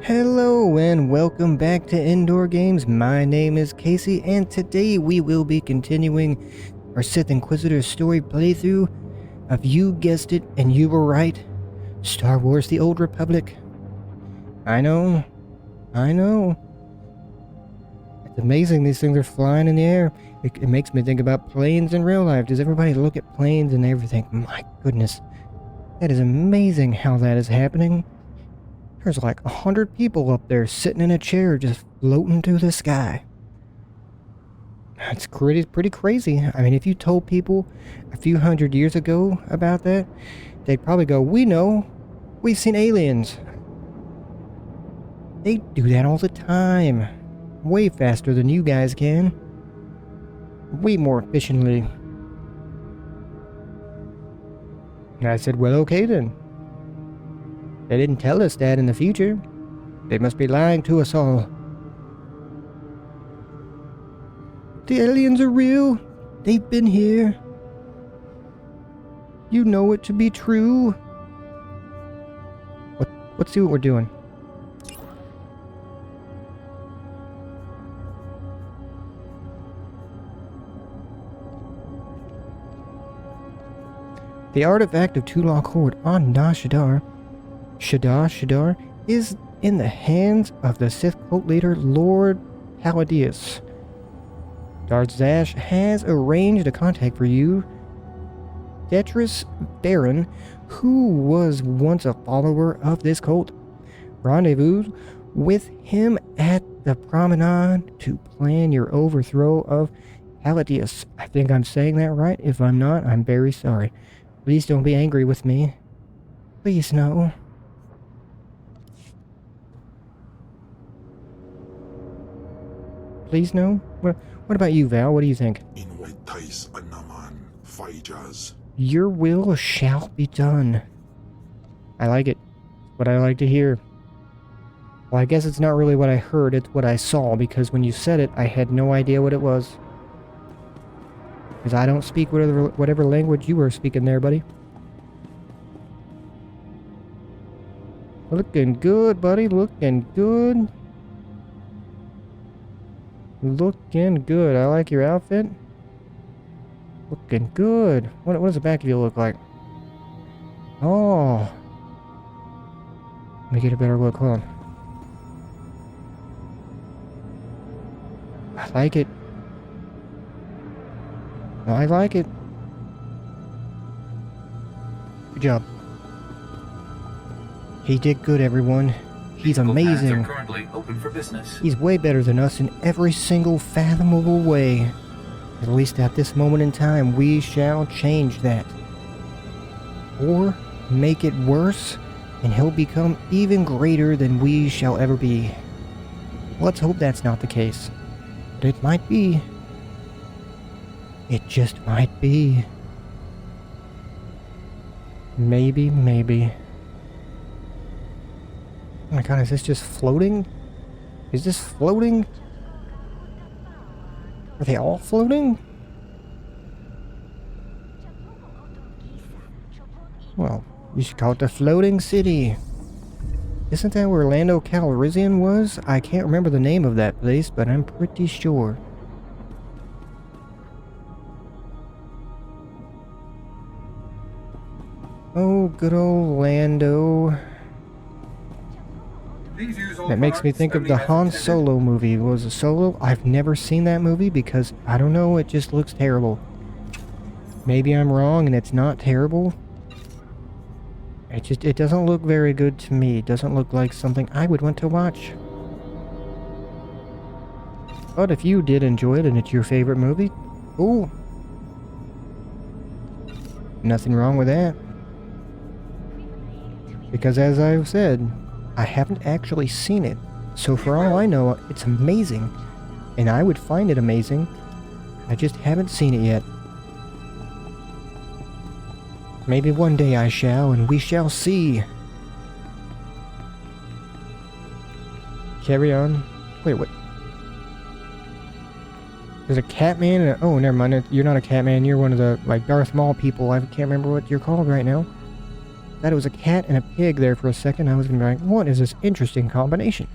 Hello and welcome back to Indoor Games. My name is Casey and today we will be continuing our Sith Inquisitor story playthrough of, you guessed it and you were right, Star Wars: The Old Republic. I know. It's amazing these things are flying in the air. It makes me think about planes in real life. Does everybody look at planes and everything? My goodness, that is amazing how that is happening. There's like 100 people up there sitting in a chair just floating to the sky. That's pretty crazy. I mean, if you told people a few hundred years ago about that, they'd probably go, we know. We've seen aliens. They do that all the time. Way faster than you guys can. Way more efficiently. And I said, well, okay then. They didn't tell us that in the future. They must be lying to us all. The aliens are real. They've been here. You know it to be true. Let's see what we're doing. The artifact of Tulak Horde on Shadar is in the hands of the Sith cult leader Lord Palladius. Darth Zash has arranged a contact for you, Tetris Baron, who was once a follower of this cult. Rendezvous with him at the promenade to plan your overthrow of Palladius. I think I'm saying that right. If I'm not, I'm very sorry. Please don't be angry with me. Please no. Please no? What about you, Val? What do you think? Your will shall be done. I like it. What I like to hear. Well, I guess it's not really what I heard, it's what I saw, because when you said it, I had no idea what it was. Because I don't speak whatever language you were speaking there, buddy. Looking good, buddy. Looking good. Looking good. I like your outfit. Looking good. What does the back of you look like? Oh. Let me get a better look. Hold on. I like it. I like it. Good job. He did good, everyone. He's amazing. Currently open for business. He's way better than us in every single fathomable way. At least at this moment in time, we shall change that. Or make it worse, and he'll become even greater than we shall ever be. Let's hope that's not the case. But it might be. It just might be. Maybe. Oh my god, is this just floating? Is this floating? Are they all floating? Well, you should call it the Floating City. Isn't that where Lando Calrissian was? I can't remember the name of that place, but I'm pretty sure. Oh, good old Lando. That makes me think of the Han Solo movie. Was it Solo? I've never seen that movie because, I don't know, it just looks terrible. Maybe I'm wrong and it's not terrible. It doesn't look very good to me. It doesn't look like something I would want to watch. But if you did enjoy it and it's your favorite movie, cool. Nothing wrong with that. Because as I've said, I haven't actually seen it. So for all I know, it's amazing. And I would find it amazing. I just haven't seen it yet. Maybe one day I shall, and we shall see. Carry on. Wait, what? There's a Catman and oh, never mind. You're not a Catman. You're one of the, like, Darth Maul people. I can't remember what you're called right now. Thought it was a cat and a pig there for a second. I was gonna be like, what is this interesting combination?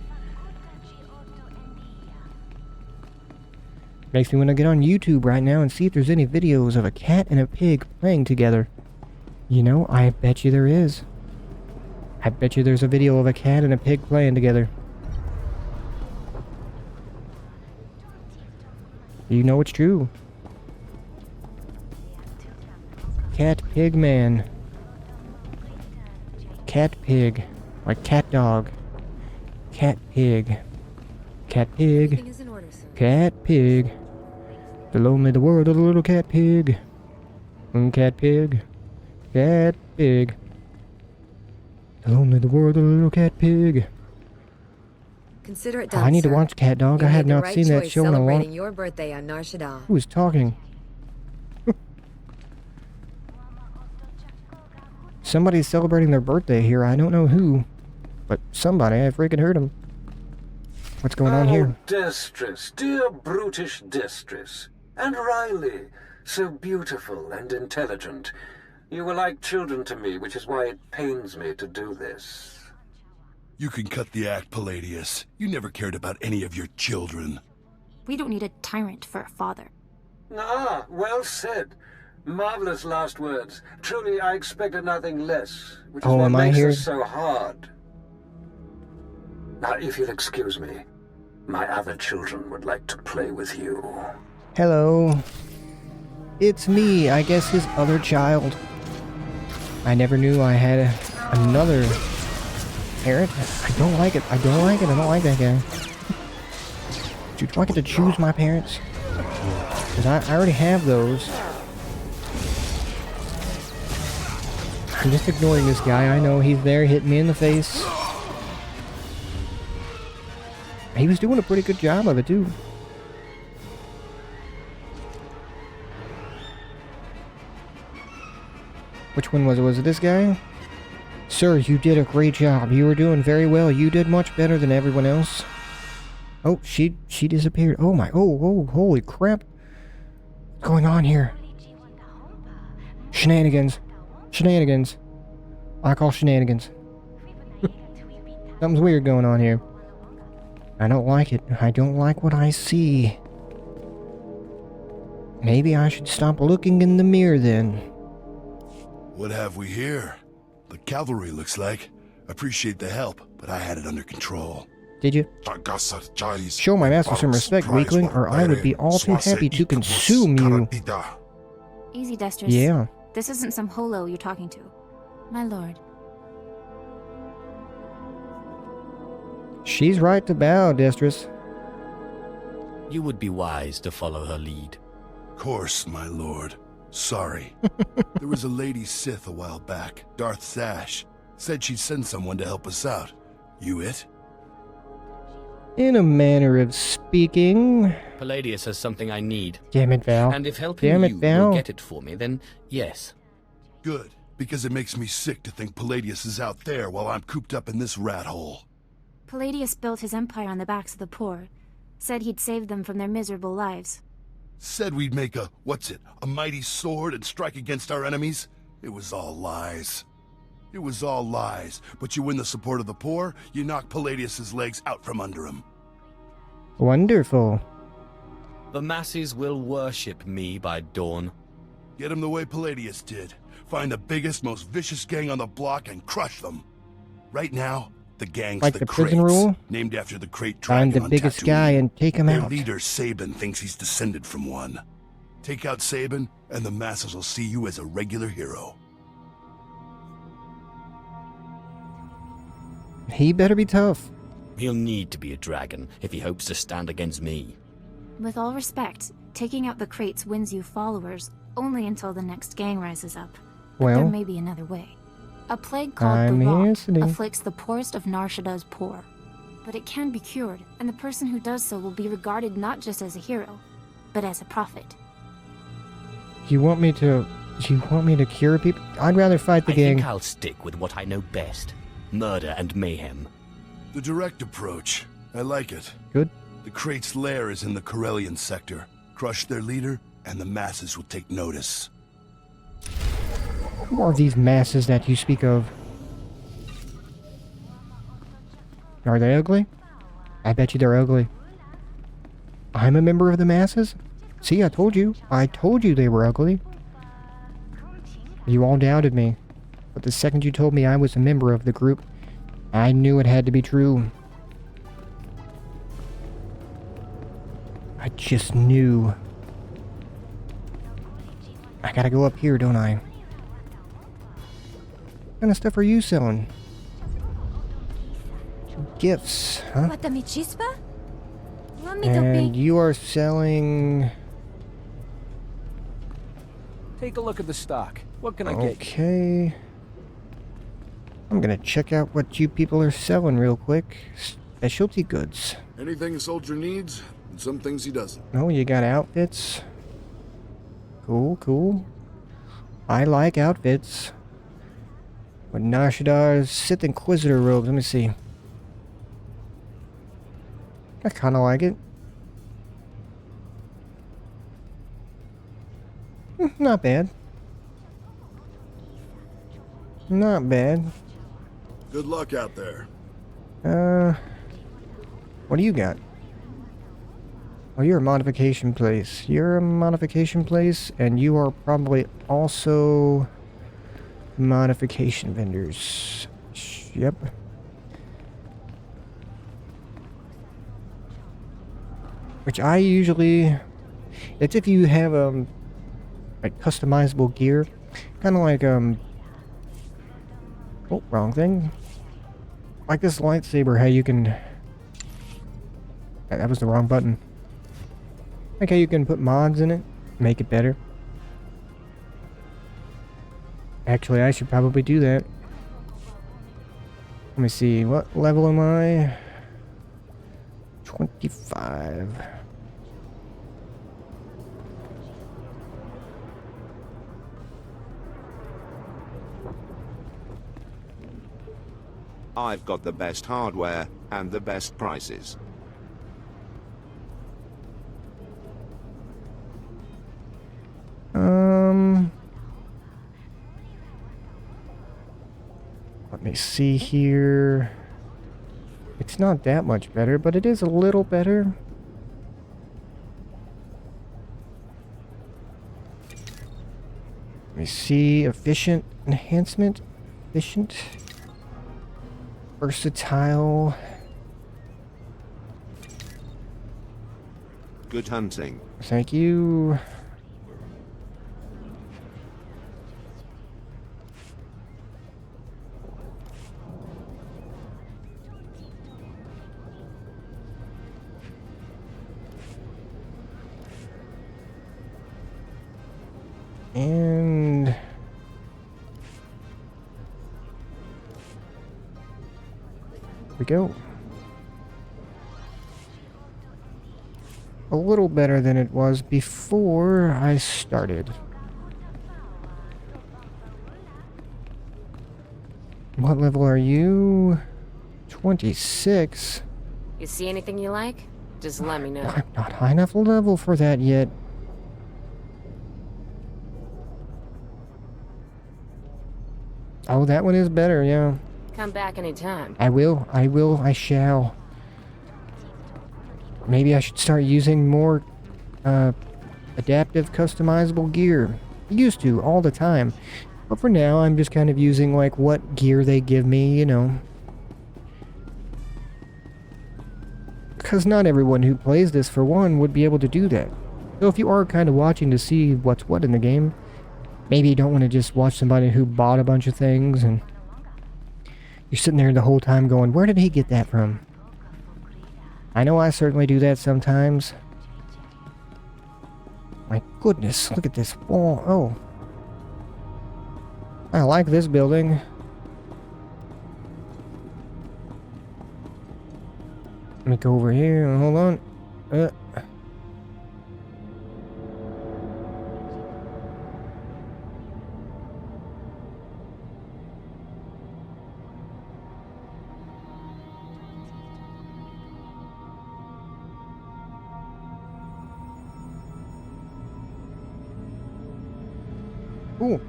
Makes me want to get on YouTube right now and see if there's any videos of a cat and a pig playing together. You know, I bet you there is. I bet you there's a video of a cat and a pig playing together. You know it's true. Cat pig man. Cat pig. Like cat dog. Cat pig. Cat pig. Cat pig. The lonely the world of the little cat pig. Cat pig. Cat pig. The lonely the world of the little cat pig. Consider it done, I need to sir. watch Cat Dog. You I have made the not right seen that choice show in a long... celebrating your birthday on Nar Shaddaa. Who is talking? Somebody's celebrating their birthday here. I don't know who. But somebody. I freaking heard him. What's going on here? Destress, dear brutish Destress. And Riley, so beautiful and intelligent. You were like children to me, which is why it pains me to do this. You can cut the act, Palladius. You never cared about any of your children. We don't need a tyrant for a father. Ah, well said. Marvelous last words. Truly, I expected nothing less, which is what makes this so hard. Now, if you'll excuse me, my other children would like to play with you. Hello. It's me, I guess his other child. I never knew I had another parent. I don't like it. I don't like it. I don't like that guy. Dude, do I get to choose my parents? Because I already have those. I'm just ignoring this guy. I know he's there hitting me in the face. He was doing a pretty good job of it, too. Which one was it? Was it this guy? Sir, you did a great job. You were doing very well. You did much better than everyone else. Oh, she disappeared. Oh my, oh, holy crap. What's going on here? Shenanigans. Shenanigans. I call shenanigans. Something's weird going on here. I don't like it. I don't like what I see. Maybe I should stop looking in the mirror then. What have we here? The cavalry, looks like. Appreciate the help, but I had it under control. Did you? Show my master some respect, weakling, or I would be all too happy to consume you. Easy, Destress. Yeah. This isn't some holo you're talking to. My lord. She's right to bow, Destress. You would be wise to follow her lead. Course, my lord. Sorry. There was a lady Sith a while back, Darth Zash. Said she'd send someone to help us out. You it? In a manner of speaking. Palladius has something I need. Damn it, Val. And if helping you will get it for me, then yes. Good, because it makes me sick to think Palladius is out there while I'm cooped up in this rat hole. Palladius built his empire on the backs of the poor. Said he'd save them from their miserable lives. Said we'd make a mighty sword and strike against our enemies? It was all lies. It was all lies, but you win the support of the poor, you knock Palladius's legs out from under him. Wonderful. The masses will worship me by dawn. Get them the way Palladius did. Find the biggest, most vicious gang on the block and crush them. Right now, the gang's like the prison rule? Named after the Krayt dragon. Find the biggest guy and take him out. Their leader, Sabin, thinks he's descended from one. Take out Sabin, and the masses will see you as a regular hero. He better be tough. He'll need to be a dragon if he hopes to stand against me. With all respect, taking out the Krayts wins you followers only until the next gang rises up. But there may be another way. A plague called the Rot afflicts the poorest of Nar Shaddaa's poor. But it can be cured, and the person who does so will be regarded not just as a hero, but as a prophet. You want me to cure people? I'd rather fight the gang. I think I'll stick with what I know best. Murder and mayhem. The direct approach. I like it. Good. The Krayt's lair is in the Corellian sector. Crush their leader, and the masses will take notice. Who are these masses that you speak of? Are they ugly? I bet you they're ugly. I'm a member of the masses? See, I told you. I told you they were ugly. You all doubted me. But the second you told me I was a member of the group, I knew it had to be true. I just knew. I gotta go up here, don't I? What kind of stuff are you selling? Gifts, huh? And you are selling... Take a look at the stock. What can I get you? Okay. I'm gonna check out what you people are selling real quick. Specialty goods. Anything a soldier needs, and some things he doesn't. Oh, you got outfits. Cool, cool. I like outfits. With Nar Shadar's Sith Inquisitor robes. Let me see. I kind of like it. Not bad. Not bad. Good luck out there. What do you got? Oh, you're a modification place. You're a modification place, and you are probably also modification vendors. Yep. Which I usually... It's if you have, like, customizable gear. Kind of like, oh, wrong thing. Like this lightsaber, how you can... That was the wrong button. Like how you can put mods in it, make it better. Actually, I should probably do that. Let me see, what level am I? 25. I've got the best hardware and the best prices. Let me see here. It's not that much better, but it is a little better. Let me see. Efficient enhancement. Efficient. Versatile. Good hunting. Thank you. And we go. A little better than it was before I started. What level are you? 26. You see anything you like? Just let me know. I'm not high enough level for that yet. Oh, that one is better, yeah. Come back anytime. I will, I shall. Maybe I should start using more adaptive customizable gear. I used to, all the time. But for now, I'm just kind of using, like, what gear they give me, you know. Because not everyone who plays this, for one, would be able to do that. So if you are kind of watching to see what's what in the game, maybe you don't want to just watch somebody who bought a bunch of things and you're sitting there the whole time going, where did he get that from? I know I certainly do that sometimes. My goodness, look at this wall. Oh. I like this building. Let me go over here. Hold on. Ooh.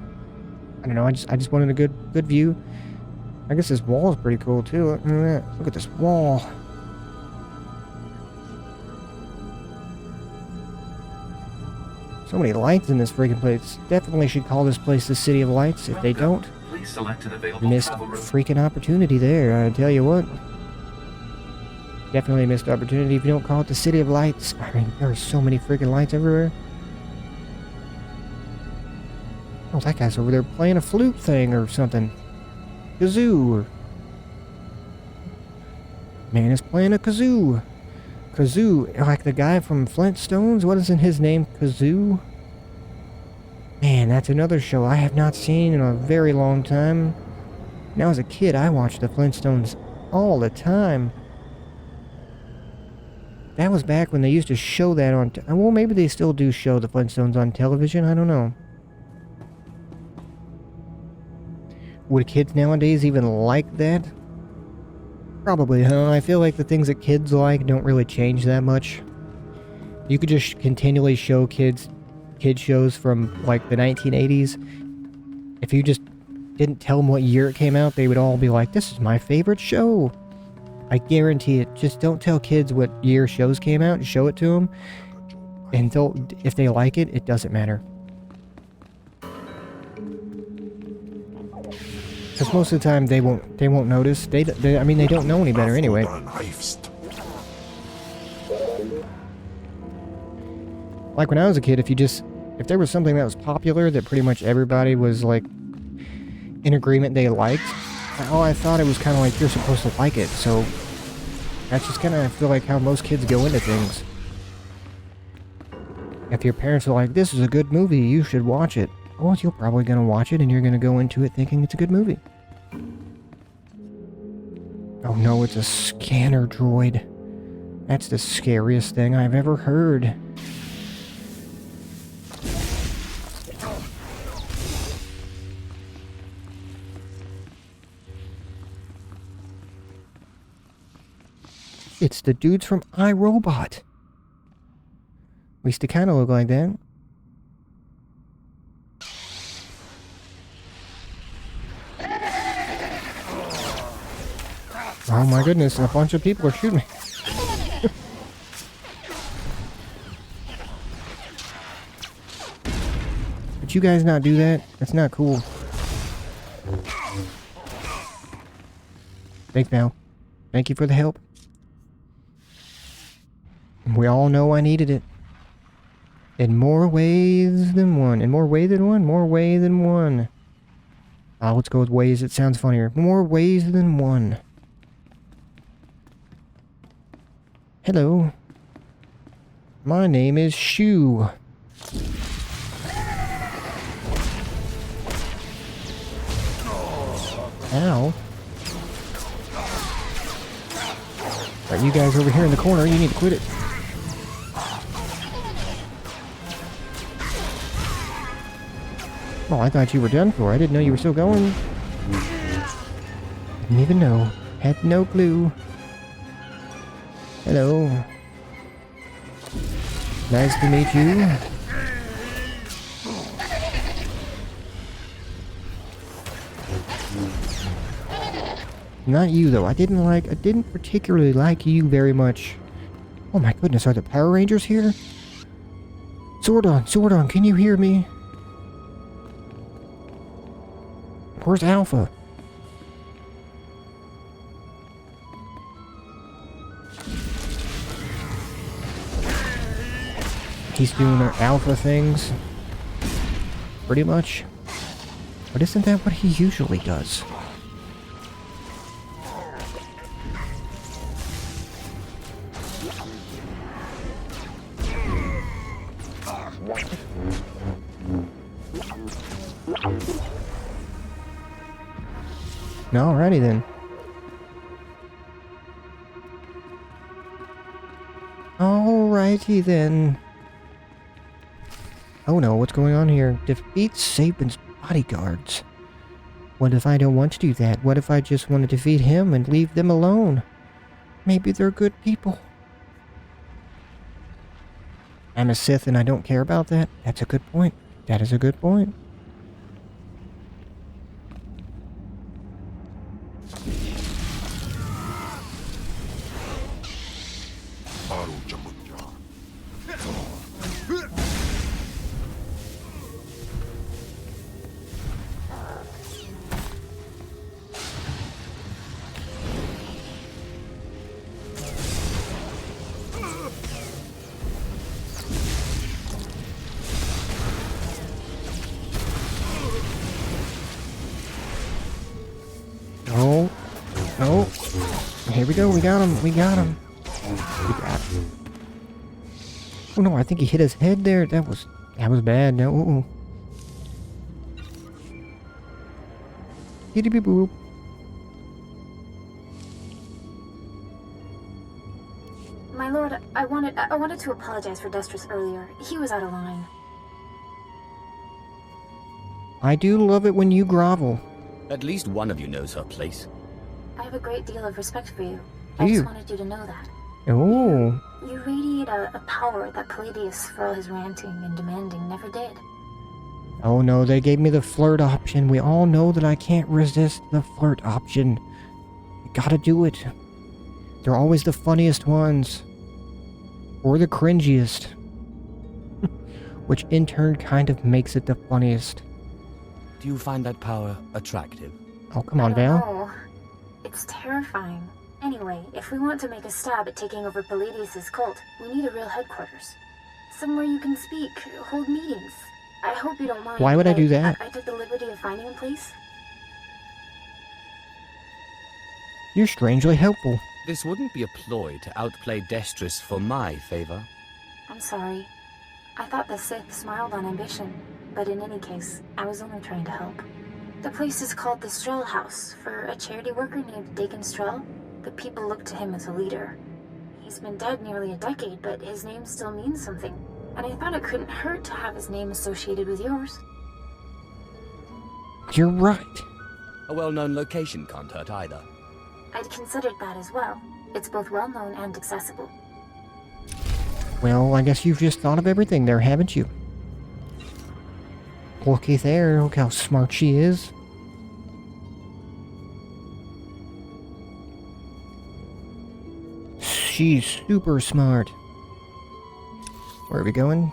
I don't know, I just wanted a good view. I guess this wall is pretty cool too. Look at this wall. So many lights in this freaking place. Definitely should call this place the City of Lights. If they don't, missed freaking opportunity there. I tell you what. Definitely missed opportunity if you don't call it the City of Lights. I mean, there are so many freaking lights everywhere. Oh, that guy's over there playing a flute thing or something. Kazoo. Man is playing a kazoo. Kazoo, like the guy from Flintstones? What is in his name? Kazoo? Man, that's another show I have not seen in a very long time. Now, as a kid, I watched the Flintstones all the time. That was back when they used to show that on... well, maybe they still do show the Flintstones on television. I don't know. Would kids nowadays even like that? Probably, huh? I feel like the things that kids like don't really change that much. You could just continually show kid shows from, like, the 1980s. If you just didn't tell them what year it came out, they would all be like, this is my favorite show. I guarantee it. Just don't tell kids what year shows came out and show it to them. And if they like it, it doesn't matter. Because most of the time they won't notice. I mean, they don't know any better anyway. Like when I was a kid, if there was something that was popular that pretty much everybody was like in agreement they liked, I thought it was kind of like you're supposed to like it. So that's just kind of, I feel like, how most kids go into things. If your parents are like, this is a good movie, you should watch it. Well, you're probably going to watch it and you're going to go into it thinking it's a good movie. Oh no, it's a scanner droid. That's the scariest thing I've ever heard. It's the dudes from iRobot. At least they kind of look like that. Oh my goodness, a bunch of people are shooting me. Did you guys not do that? That's not cool. Thanks, Val. Thank you for the help. We all know I needed it. In more ways than one. In more ways than one? More ways than one. Let's go with ways. It sounds funnier. More ways than one. Hello. My name is Shu. Ow. Right, you guys over here in the corner, you need to quit it. Oh, I thought you were done for. I didn't know you were still going. Didn't even know. Had no clue. Hello. Nice to meet you. Not you, though. I didn't particularly like you very much. Oh my goodness, are the Power Rangers here? Zordon, can you hear me? Where's Alpha? He's doing our Alpha things. Pretty much. But isn't that what he usually does? Alrighty then. Alrighty then. Oh no, what's going on here? Defeat Saban's bodyguards. What if I don't want to do that? What if I just want to defeat him and leave them alone? Maybe they're good people. I'm a Sith and I don't care about that? That's a good point. That is a good point. Oh, here we go. We got him. We got him. We got him. Oh no, I think he hit his head there. That was bad. No. Hitty beep boop. My lord, I wanted to apologize for Destris earlier. He was out of line. I do love it when you grovel. At least one of you knows her place. I have a great deal of respect for you. Do I you? just wanted you to know that. Oh. You radiate a power that Palladius, for all his ranting and demanding, never did. Oh no, they gave me the flirt option. We all know that I can't resist the flirt option. You gotta do it. They're always the funniest ones. Or the cringiest. Which in turn kind of makes it the funniest. Do you find that power attractive? Oh, come on, Val. No, it's terrifying. Anyway, if we want to make a stab at taking over Palladius' cult, we need a real headquarters. Somewhere you can speak, hold meetings. I hope you don't mind. Why would I do that? I took the liberty of finding a place. You're strangely helpful. This wouldn't be a ploy to outplay Destris for my favor. I'm sorry. I thought the Sith smiled on ambition, but in any case, I was only trying to help. The place is called the Strel House, for a charity worker named Dakin Strel. The people look to him as a leader. He's been dead nearly a decade, but his name still means something, and I thought it couldn't hurt to have his name associated with yours. You're right. A well-known location can't hurt either. I'd considered that as well. It's both well-known and accessible. Well, I guess you've just thought of everything there, haven't you? Looky there, look how smart she is. She's super smart. Where are we going?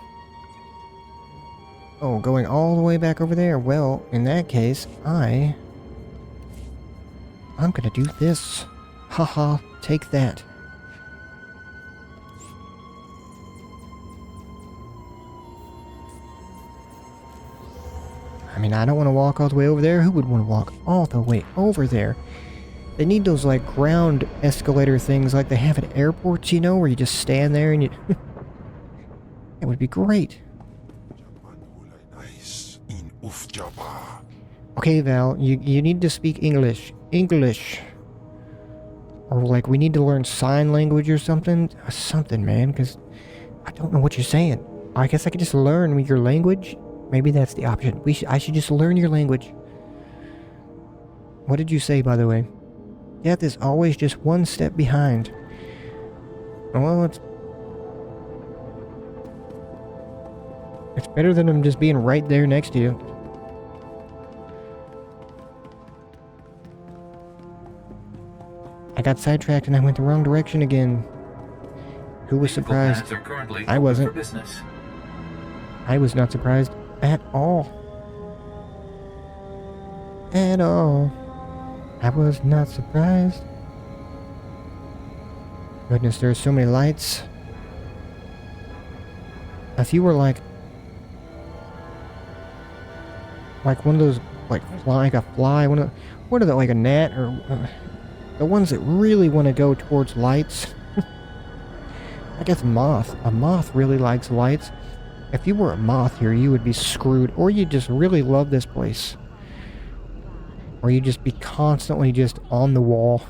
Oh, going all the way back over there. Well, in that case, I'm gonna do this. Haha, take that. I mean, I don't want to walk all the way over there. Who would want to walk all the way over there? They need those, like, ground escalator things like they have at airports, you know, where you just stand there and you... It would be great. Okay, Val, you need to speak English. English. Or, like, we need to learn sign language or something. Something, man, because I don't know what you're saying. I guess I could just learn your language. Maybe that's the option. I should just learn your language. What did you say, by the way? Death is always just one step behind. Well, it's better than him just being right there next to you. I got sidetracked and I went the wrong direction again. Who was surprised? I wasn't. I was not surprised at all. At all. I was not surprised. Goodness, there's so many lights. If you were like one of those, like a fly, what are they, like a gnat, or the ones that really want to go towards lights? I guess moth. A moth really likes lights. If you were a moth here, you would be screwed, or you just really love this place. Or you just be constantly just on the wall.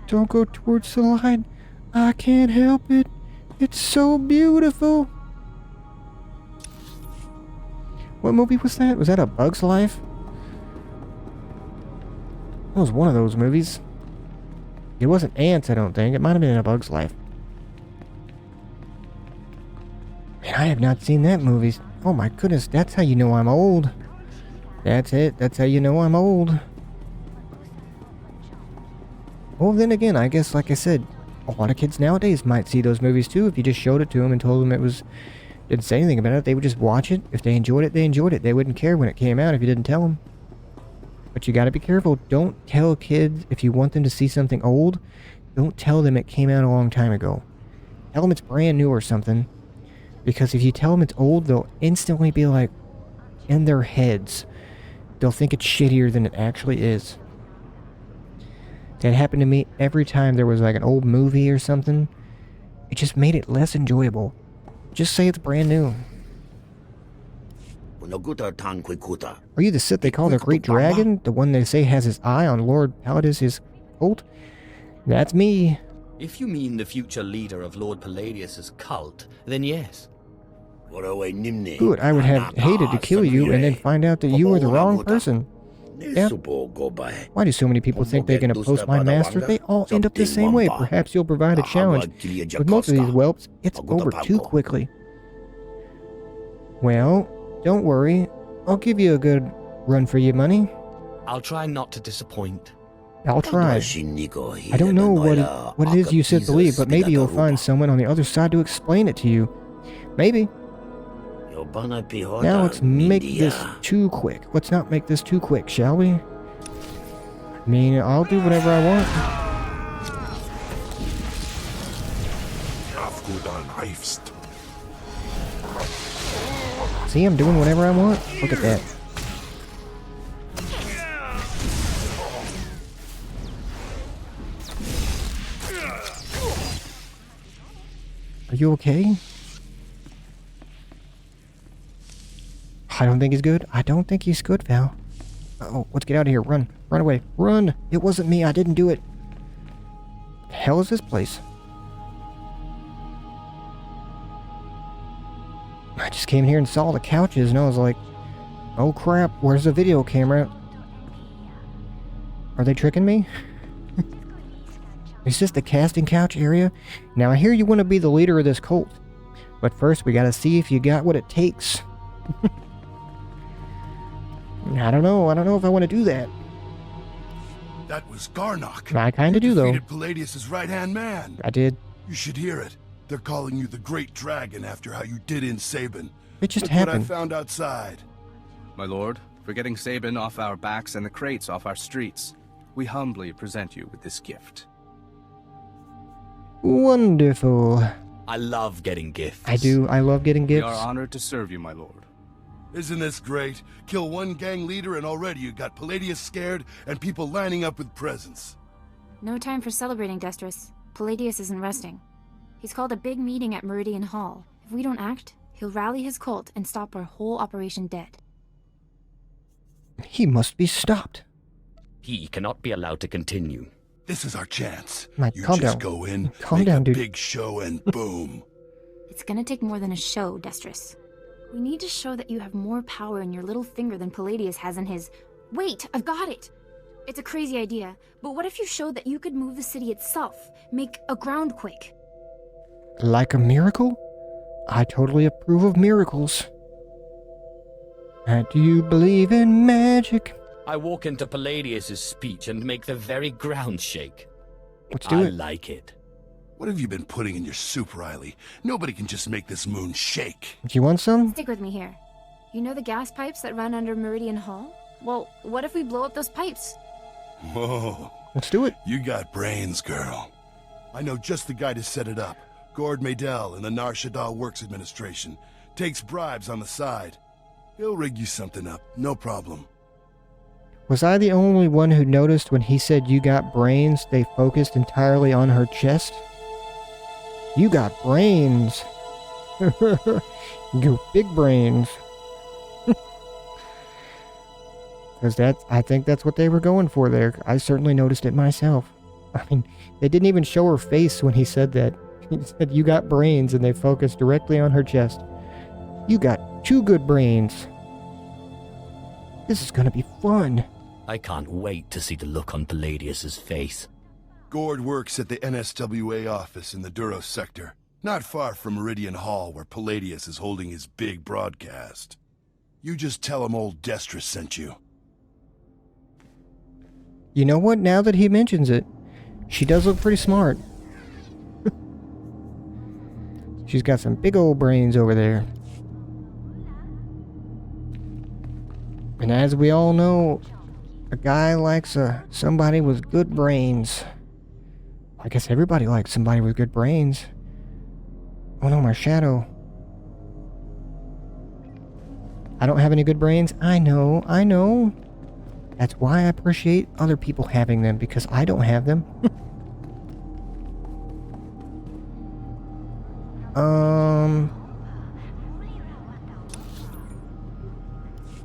Don't go towards the light. I can't help it. It's so beautiful. What movie was that? Was that A Bug's Life? It was one of those movies. It wasn't Ants, I don't think. It might have been A Bug's Life. Man, I have not seen that movie. Oh my goodness, that's how you know I'm old. That's it. That's how you know I'm old. Well, then again, I guess, like I said, a lot of kids nowadays might see those movies too. If you just showed it to them and told them didn't say anything about it, they would just watch it. If they enjoyed it, they enjoyed it. They wouldn't care when it came out if you didn't tell them. But you gotta be careful. Don't tell kids, if you want them to see something old, don't tell them it came out a long time ago. Tell them it's brand new or something. Because if you tell them it's old, they'll instantly be like, in their heads, they'll think it's shittier than it actually is. That happened to me every time there was like an old movie or something. It just made it less enjoyable. Just say it's brand new. Are you the Sith they call the Great Dragon? The one they say has his eye on Lord Palladius' cult? That's me. If you mean the future leader of Lord Palladius' cult, then yes. Good, I would have hated to kill you and then find out that you were the wrong person. Yeah. Why do so many people think they're gonna post my master? They all end up the same way. Perhaps you'll provide a challenge. With most of these whelps, it's over too quickly. Well, don't worry. I'll give you a good run for your money. I'll try not to disappoint. I'll try. I don't know what it is you Sith believe, but maybe you'll find someone on the other side to explain it to you. Maybe. Now let's make this too quick. Let's not make this too quick, shall we? I mean, I'll do whatever I want. See, I'm doing whatever I want. Look at that. Are you okay? I don't think he's good. I don't think he's good, Val. Uh-oh, let's get out of here. Run. Run away. Run! It wasn't me. I didn't do it. The hell is this place? I just came here and saw the couches and I was like, oh crap, where's the video camera? Are they tricking me? Is this the casting couch area? Now I hear you want to be the leader of this cult. But first we gotta see if you got what it takes. I don't know if I want to do that. That was Garnock. I kinda do, though. Defeated Palladius' right-hand man. I did. You should hear it. They're calling you the Great Dragon after how you did in Sabin. It just Look happened. what I found outside. My lord, for getting Sabin off our backs and the Krayts off our streets, we humbly present you with this gift. Wonderful. I love getting gifts. I do. I love getting gifts. We are honored to serve you, my lord. Isn't this great? Kill one gang leader and already you got Palladius scared and people lining up with presents. No time for celebrating, Destrus. Palladius isn't resting. He's called a big meeting at Meridian Hall. If we don't act, he'll rally his cult and stop our whole operation dead. He must be stopped. He cannot be allowed to continue. This is our chance. Mike, you calm just down. go in, Calm make down, a dude. big show, and boom. It's gonna take more than a show, Destrus. We need to show that you have more power in your little finger than Palladius has in his... Wait, I've got it! It's a crazy idea, but what if you showed that you could move the city itself? Make a groundquake? Like a miracle? I totally approve of miracles. Do you believe in magic? I walk into Palladius' speech and make the very ground shake. Let's do it. I like it. What have you been putting in your soup, Riley? Nobody can just make this moon shake. Do you want some? Stick with me here. You know the gas pipes that run under Meridian Hall? Well, what if we blow up those pipes? Whoa. Let's do it. You got brains, girl. I know just the guy to set it up. Gord Maydell in the Nar Shaddaa Works Administration. Takes bribes on the side. He'll rig you something up, no problem. Was I the only one who noticed when he said you got brains, they focused entirely on her chest? You got brains. You big brains. Because I think that's what they were going for there. I certainly noticed it myself. I mean, they didn't even show her face when he said that. He said, you got brains, and they focused directly on her chest. You got 2 good brains. This is gonna be fun. I can't wait to see the look on Palladius' face. Gord works at the NSWA office in the Duros sector, not far from Meridian Hall where Palladius is holding his big broadcast. You just tell him old Destrus sent you. You know what? Now that he mentions it, she does look pretty smart. She's got some big old brains over there. And as we all know, a guy likes somebody with good brains. I guess everybody likes somebody with good brains. Oh no, my shadow. I don't have any good brains. I know. That's why I appreciate other people having them, because I don't have them.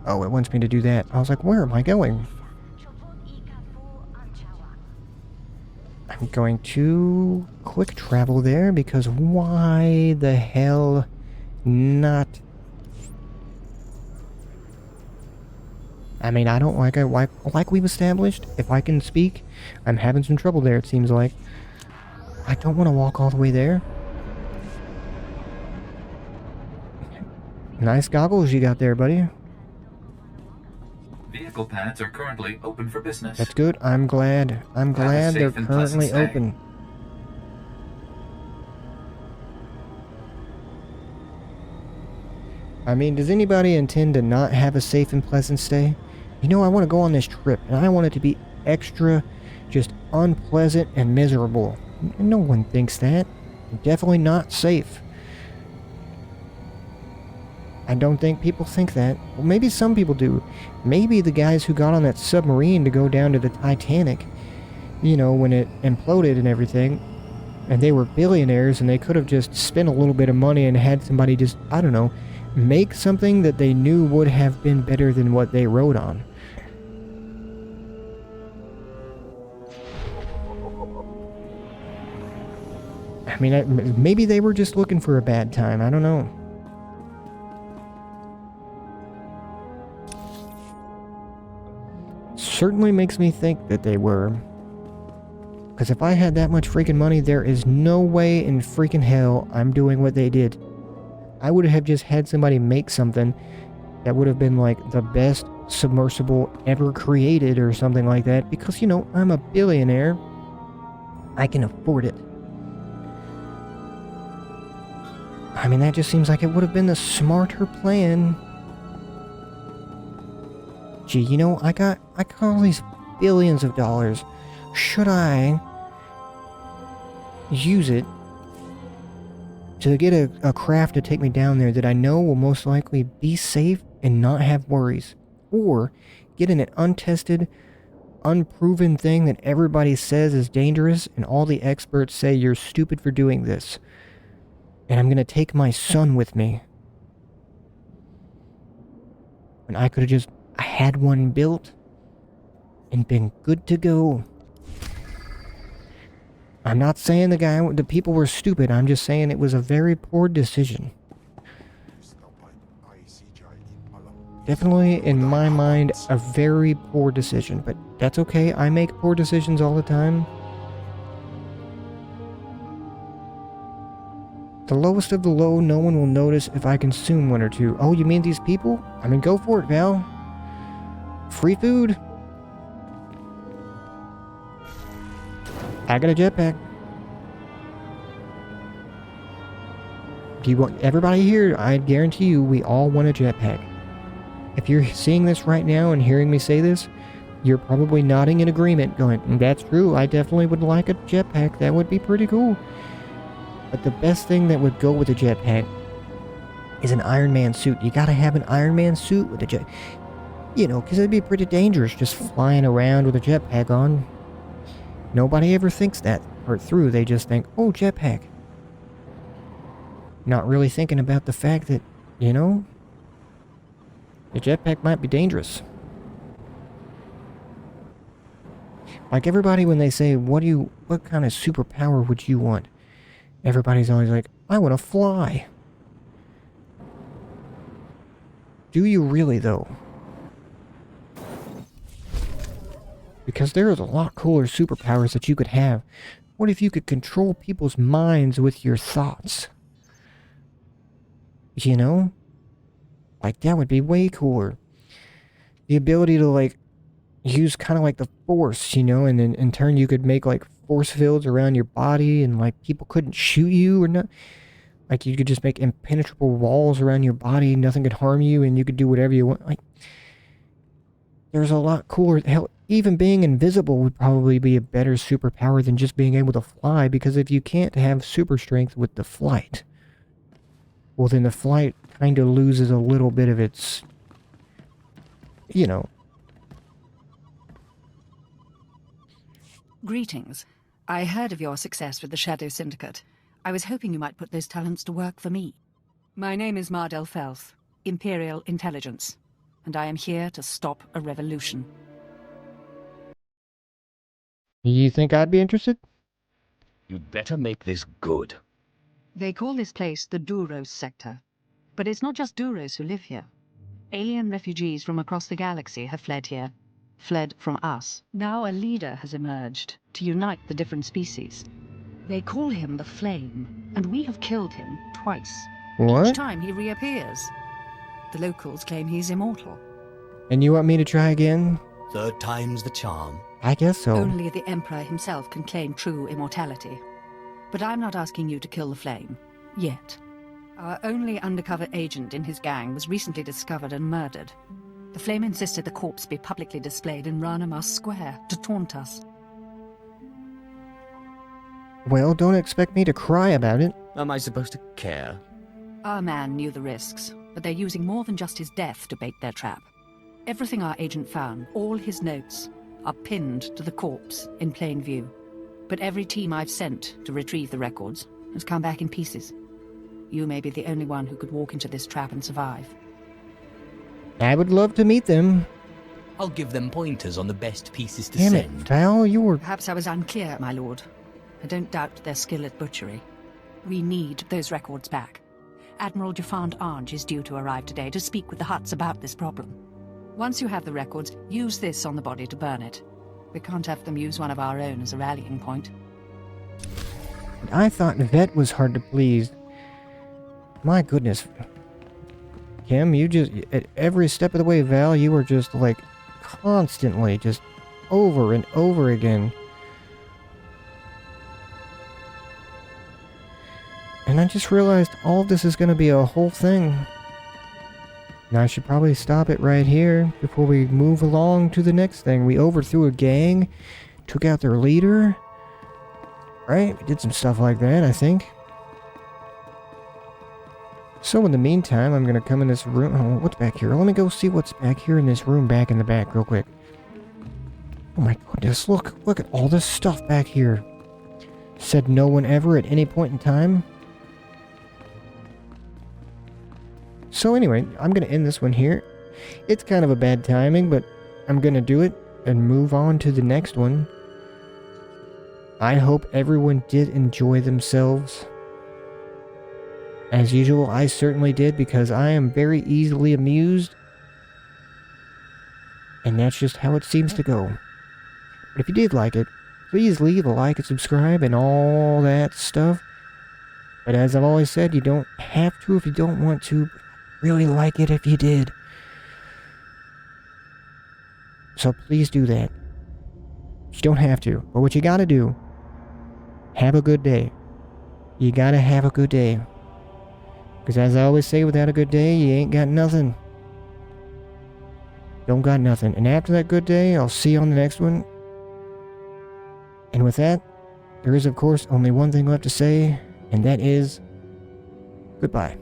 Oh, it wants me to do that. I was like, where am I going? I'm going to quick travel there, because why the hell not? I mean, I don't like we've established, if I can speak, I'm having some trouble there, it seems like. I don't want to walk all the way there. Nice goggles you got there, buddy. Vehicle pads are currently open for business. That's good. I'm glad they're currently open. I mean, does anybody intend to not have a safe and pleasant stay? You know, I want to go on this trip, and I want it to be extra, just unpleasant and miserable. No one thinks that. Definitely not safe. I don't think people think that. Well, maybe some people do. Maybe the guys who got on that submarine to go down to the Titanic, you know, when it imploded and everything, and they were billionaires and they could have just spent a little bit of money and had somebody just, I don't know, make something that they knew would have been better than what they wrote on. I mean, maybe they were just looking for a bad time. I don't know. Certainly makes me think that they were. Because if I had that much freaking money, there is no way in freaking hell I'm doing what they did. I would have just had somebody make something that would have been like the best submersible ever created or something like that. Because, you know, I'm a billionaire. I can afford it. I mean, that just seems like it would have been the smarter plan. Gee, you know, I got all these billions of dollars. Should I use it to get a craft to take me down there that I know will most likely be safe and not have worries? Or get in an untested, unproven thing that everybody says is dangerous and all the experts say you're stupid for doing this? And I'm gonna take my son with me. And I could have just had one built and been good to go. I'm not saying the people were stupid. I'm just saying it was a very poor decision. Definitely, in my mind, a very poor decision. But that's okay. I make poor decisions all the time. The lowest of the low, no one will notice if I consume one or two. Oh, you mean these people? I mean, go for it, Val. Free food. I got a jetpack. Do you want everybody here? I guarantee you, we all want a jetpack. If you're seeing this right now and hearing me say this, you're probably nodding in agreement, going, "That's true. I definitely would like a jetpack. That would be pretty cool." But the best thing that would go with a jetpack is an Iron Man suit. You gotta have an Iron Man suit with a jet. You know, because it'd be pretty dangerous just flying around with a jetpack on. Nobody ever thinks that part through. They just think, oh, jetpack. Not really thinking about the fact that, you know, the jetpack might be dangerous. Like everybody when they say, what kind of superpower would you want? Everybody's always like, I want to fly. Do you really, though? Because there is a lot cooler superpowers that you could have. What if you could control people's minds with your thoughts? You know? Like, that would be way cooler. The ability to, like, use kind of like the Force, you know? And then in turn you could make, like, force fields around your body and, like, people couldn't shoot you or not. Like, you could just make impenetrable walls around your body. Nothing could harm you and you could do whatever you want. Like, there's a lot cooler. Hell, even being invisible would probably be a better superpower than just being able to fly, because if you can't have super strength with the flight, well, then the flight kind of loses a little bit of its, you know, Greetings. I heard of your success with the Shadow Syndicate. I was hoping you might put those talents to work for me. My name is Mardel Felth, Imperial Intelligence, and I am here to stop a revolution. You think I'd be interested? You'd better make this good. They call this place the Duros Sector. But it's not just Duros who live here. Alien refugees from across the galaxy have fled here. Fled from us. Now a leader has emerged to unite the different species. They call him the Flame, and we have killed him twice. What? Each time he reappears. The locals claim he's immortal. And you want me to try again? Third time's the charm. I guess so. Only the Emperor himself can claim true immortality. But I'm not asking you to kill the Flame. Yet. Our only undercover agent in his gang was recently discovered and murdered. The Flame insisted the corpse be publicly displayed in Ranamas Square to taunt us. Well, don't expect me to cry about it. Am I supposed to care? Our man knew the risks, but they're using more than just his death to bait their trap. Everything our agent found, all his notes, are pinned to the corpse in plain view. But every team I've sent to retrieve the records has come back in pieces. You may be the only one who could walk into this trap and survive. I would love to meet them. I'll give them pointers on the best pieces to Damn send. it, Val, you were... Perhaps I was unclear, my lord. I don't doubt their skill at butchery. We need those records back. Admiral Jafand Arge is due to arrive today to speak with the Hutts about this problem. Once you have the records, use this on the body to burn it. We can't have them use one of our own as a rallying point. I thought Vet was hard to please. My goodness. Kim, you just... At every step of the way, Val, you were just like... constantly, just over and over again. And I just realized all of this is going to be a whole thing. Now I should probably stop it right here before we move along to the next thing. We overthrew a gang, took out their leader. Right? We did some stuff like that, I think. So in the meantime, I'm going to come in this room. Oh, what's back here? Let me go see what's back here in this room back in the back real quick. Oh my goodness, look at all this stuff back here. Said no one ever at any point in time. So anyway, I'm going to end this one here. It's kind of a bad timing, but I'm going to do it and move on to the next one. I hope everyone did enjoy themselves. As usual, I certainly did because I am very easily amused. And that's just how it seems to go. But if you did like it, please leave a like and subscribe and all that stuff. But as I've always said, you don't have to if you don't want to. Really like it if you did. So please do that. You don't have to, but what you gotta do, have a good day. You gotta have a good day. Because as I always say, without a good day, you ain't got nothing. Don't got nothing. And after that good day, I'll see you on the next one. And with that, there is of course only one thing left to say, and that is goodbye.